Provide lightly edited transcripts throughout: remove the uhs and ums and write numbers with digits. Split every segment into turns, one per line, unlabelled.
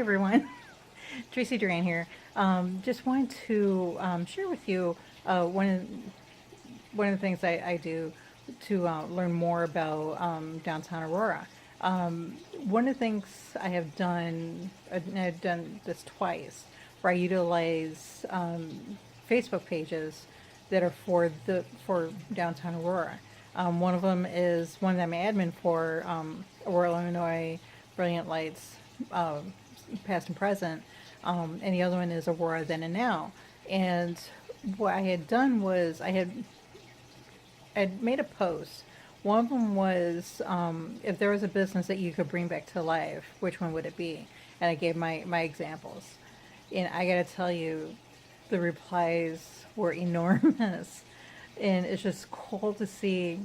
everyone. Tracy Duran here. Just wanted to share with you one of the things I do to learn more about downtown Aurora. One of the things I have done, and I've done this twice, where I utilize Facebook pages that are for downtown Aurora. One of them is one that I'm admin for, Aurora, Illinois, Brilliant Lights, uh, past and present, and the other one is Aurora Then and Now. And what I had done was I'd made a post. One of them was if there was a business that you could bring back to life, which one would it be? And I gave my examples. And I gotta tell you, the replies were enormous. And it's just cool to see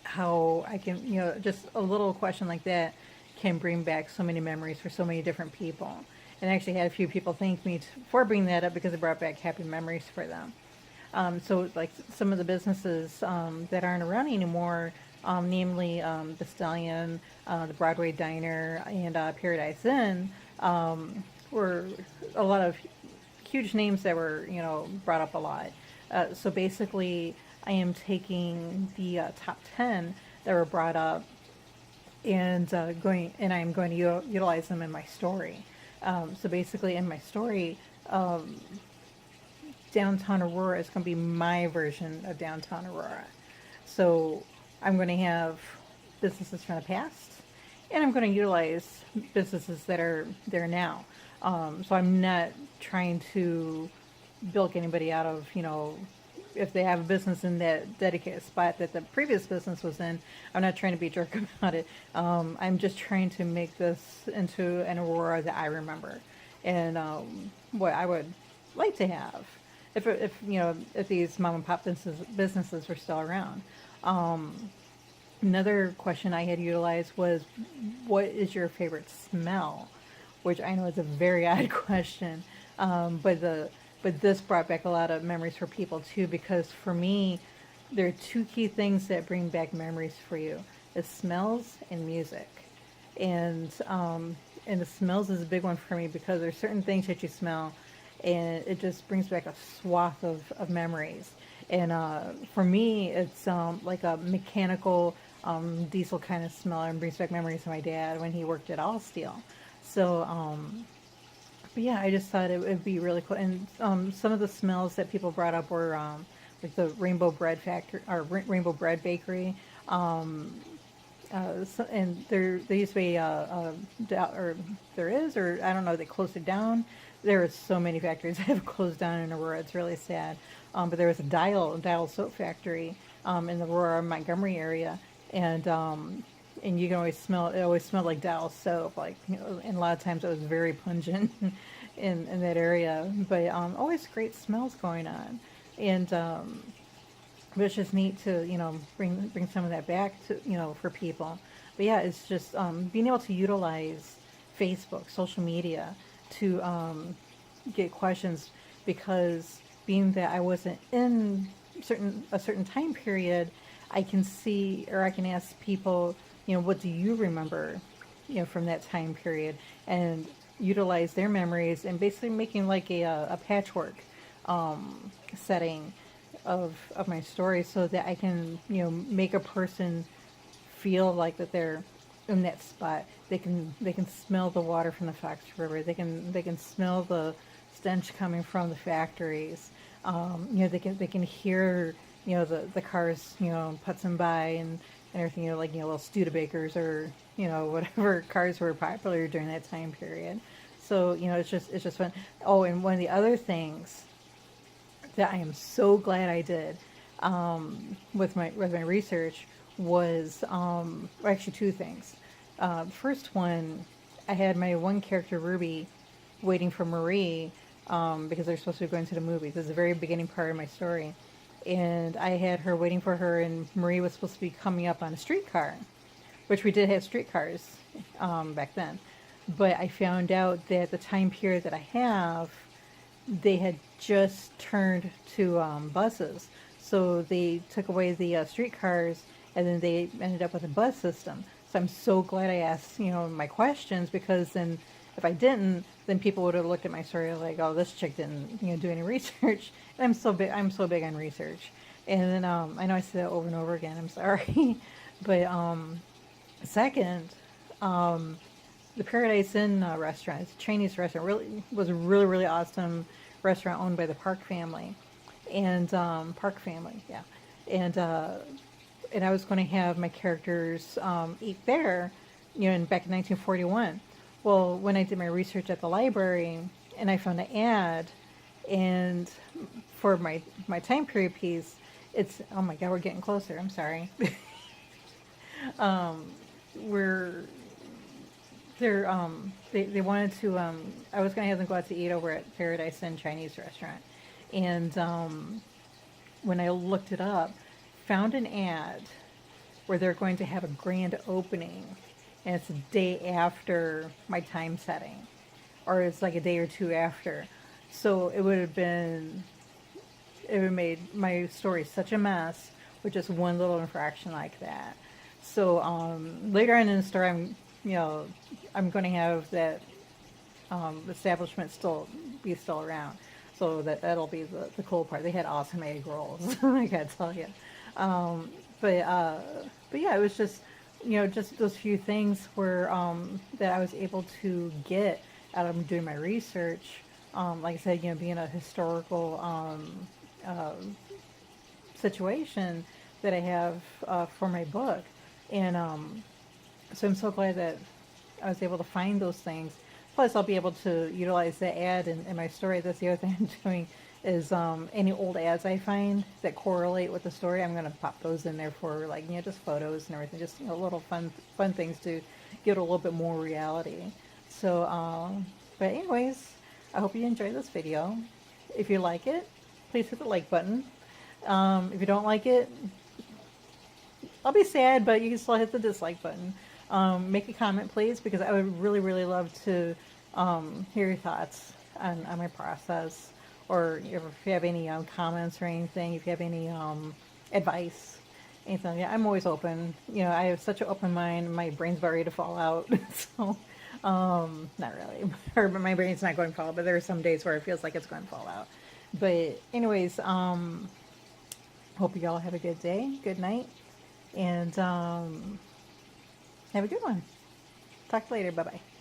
how I can, just a little question like that can bring back so many memories for so many different people. And I actually had a few people thank me for bringing that up because it brought back happy memories for them. So, like some of the businesses that aren't around anymore, namely the Stallion, the Broadway Diner, and Paradise Inn, were a lot of huge names that were, brought up a lot. So basically, I am taking the top 10 that were brought up and I am going to utilize them in my story. So basically, in my story, Downtown Aurora is going to be my version of Downtown Aurora. So I'm going to have businesses from the past, and I'm going to utilize businesses that are there now. So I'm not trying to bilk anybody out of, if they have a business in that dedicated spot that the previous business was in. I'm not trying to be a jerk about it. I'm just trying to make this into an Aurora that I remember, and what I would like to have if these mom and pop businesses were still around. Another question I had utilized was, what is your favorite smell? Which I know is a very odd question, but this brought back a lot of memories for people too, because for me, there are two key things that bring back memories for you: it's smells and music. And the smells is a big one for me because there's certain things that you smell, and it just brings back a swath of memories. And for me, it's like a mechanical diesel kind of smell, and brings back memories of my dad when he worked at All Steel. So, but yeah, I just thought it would be really cool. And some of the smells that people brought up were like the Rainbow Bread Factory or Rainbow Bread Bakery. And there used to be or there is, or I don't know, they closed it down. There are so many factories that have closed down in Aurora. It's really sad. But there was a Dial soap factory in the Aurora, Montgomery area, and you can always smell it. Always smelled like Dial soap, like, and a lot of times it was very pungent in that area. But always great smells going on, and but it's just neat to bring some of that back to for people. But yeah, it's just being able to utilize Facebook, social media to get questions, because being that I wasn't in a certain time period, I can see, or I can ask people, what do you remember, from that time period, and utilize their memories, and basically making like a patchwork setting of my story, so that I can make a person feel like that they're in that spot. They can smell the water from the Fox River. They can smell the stench coming from the factories. They can hear the cars putzing by and everything, like little Studebakers or whatever cars were popular during that time period. So it's just fun. Oh, and one of the other things that I am so glad I did with my research was actually two things. First one, I had my one character Ruby waiting for Marie because they're supposed to be going to the movies. This is the very beginning part of my story, and I had her waiting for her, and Marie was supposed to be coming up on a streetcar, which we did have streetcars back then. But I found out that the time period that I have, they had just turned to buses. So they took away the streetcars, and then they ended up with a bus system. So I'm so glad I asked, my questions, because then If I didn't, then people would have looked at my story like, oh, this chick didn't, do any research. And I'm so big on research. And then I know I say that over and over again. I'm sorry, but second, the Paradise Inn restaurant, it's a Chinese restaurant, really was a really awesome restaurant owned by the Park family, and Park family, yeah, and I was going to have my characters eat there, back in 1941. Well, when I did my research at the library, and I found an ad, and for my time period piece, it's, oh my God, we're getting closer. I'm sorry. We're they wanted to I was gonna have them go out to eat over at Paradise Inn Chinese restaurant, and when I looked it up, found an ad where they're going to have a grand opening, and it's a day after my time setting, or it's like a day or two after, so it would have made my story such a mess with just one little infraction like that. So later on in the story, I'm going to have that establishment still around. So that'll be the cool part. They had awesome egg rolls, I gotta tell you. But yeah, it was just just those few things where that I was able to get out of doing my research. Like I said, being a historical situation that I have for my book. And so I'm so glad that I was able to find those things. Plus, I'll be able to utilize the ad in my story. That's the other thing I'm doing is any old ads I find that correlate with the story, I'm going to pop those in there for, like, just photos and everything. Just little fun things to give it a little bit more reality. So, but anyways, I hope you enjoyed this video. If you like it, please hit the like button. If you don't like it, I'll be sad, but you can still hit the dislike button. Make a comment, please, because I would really love to hear your thoughts on my process, or if you have any comments or anything, if you have any advice, anything. Yeah, I'm always open. I have such an open mind. My brain's about ready to fall out. So, not really. Or my brain's not going to fall out, but there are some days where it feels like it's going to fall out. But anyways, hope you all have a good day, good night. And have a good one. Talk later. Bye-bye.